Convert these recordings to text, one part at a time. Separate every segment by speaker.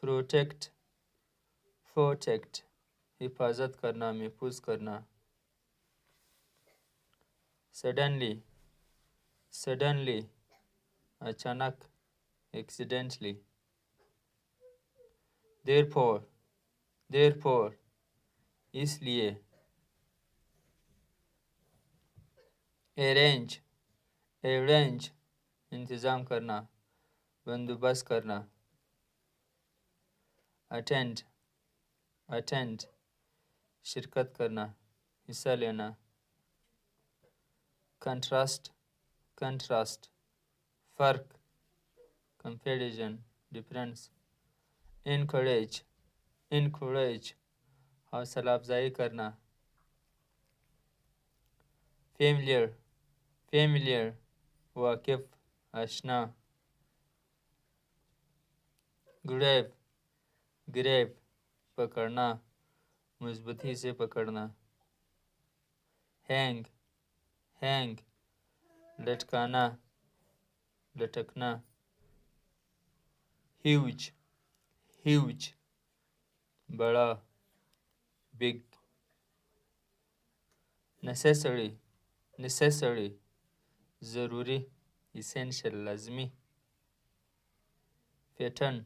Speaker 1: protect, protect حفاظت کرنا، محفوظ کرنا. suddenly, suddenly اچانک، accidentally. therefore, therefore اس لیے. arrange, arrange انتظام کرنا، بندوبست کرنا. attend, attend شرکت کرنا، حصہ لینا. contrast, contrast فرق، comparison difference. encourage, encourage حوصلہ افزائی کرنا. familiar, familiar واقف، آشنا. grab, grab پکڑنا، مضبوطی سے پکڑنا. hang, hang لٹکانا، لٹکنا. huge, huge بڑا، big. necessary, necessary ضروری، essential لازمی. pattern,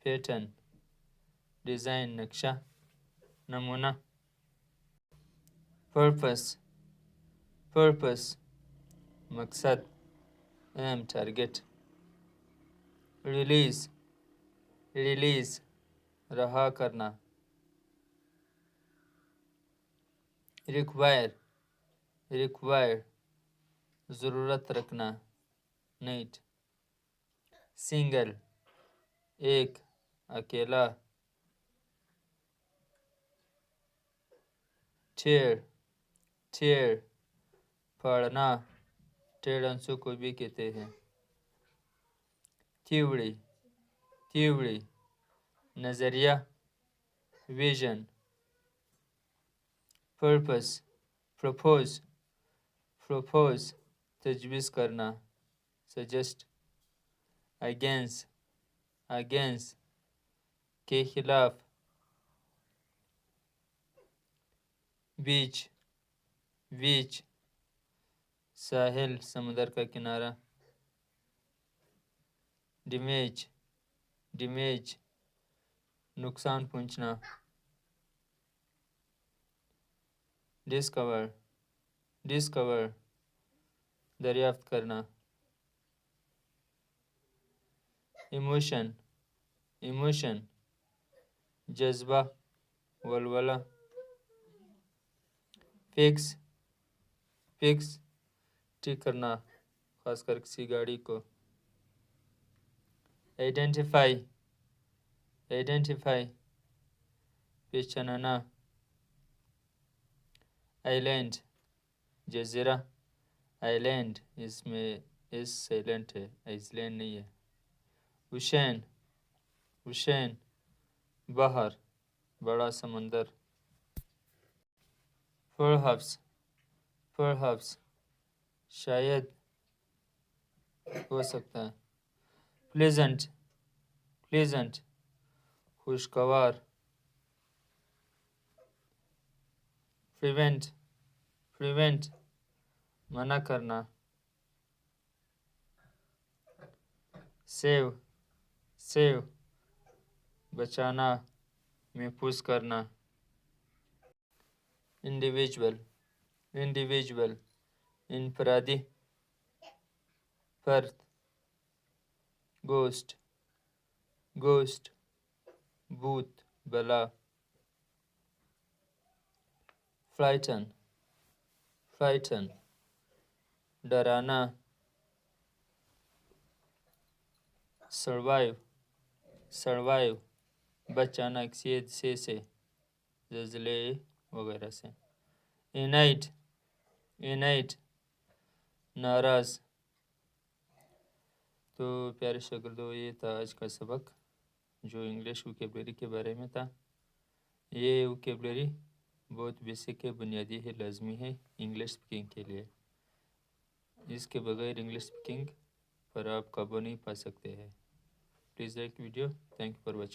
Speaker 1: pattern ڈیزائن، نقشہ، نمونہ. purpose, purpose مقصد، aim target. release, release رہا کرنا. require, require ضرورت رکھنا، need. single ایک، اکیلا. tear, tear پھاڑنا، ٹیڑھنسوں کو بھی کہتے ہیں. theory, theory نظریہ، vision. purpose, propose, propose تجویز کرنا، suggest. against, against کے خلاف. beach, beach ساحل، سمندر کا کنارہ. damage, damage نقصان پہنچنا. discover, discover دریافت کرنا. emotion, emotion جذبہ، ولولہ. fix, fix ٹھیک کرنا، خاص کر کسی گاڑی کو. identify, identify پہچاننا. island جزیرہ، island اس میں اس سائلنٹ ہے، آئسلینڈ نہیں ہے. ocean, ocean بحر، بڑا سمندر. perhaps, perhaps شاید، ہو سکتا ہے. pleasant, pleasant خوشگوار. prevent, prevent منع کرنا. save, save بچانا، محفوظ کرنا. individual, individual انفرادی، فرد. ghost, ghost بھوت، بلا. frighten, frighten ڈرانا. survive, survive بچانا کسی حادثے سے، زلزلے وغیرہ سے. unite, unite ناراض. تو پیارے شاگردوں، یہ تھا آج کا سبق جو انگلش ووکیبلری کے بارے میں تھا. یہ ووکیبلری بہت بیسک ہے، بنیادی ہے، لازمی ہے انگلش سپیکنگ کے لیے. اس کے بغیر انگلش سپیکنگ پر آپ قابو نہیں پا سکتے ہیں. Please like video. Thank you for watching.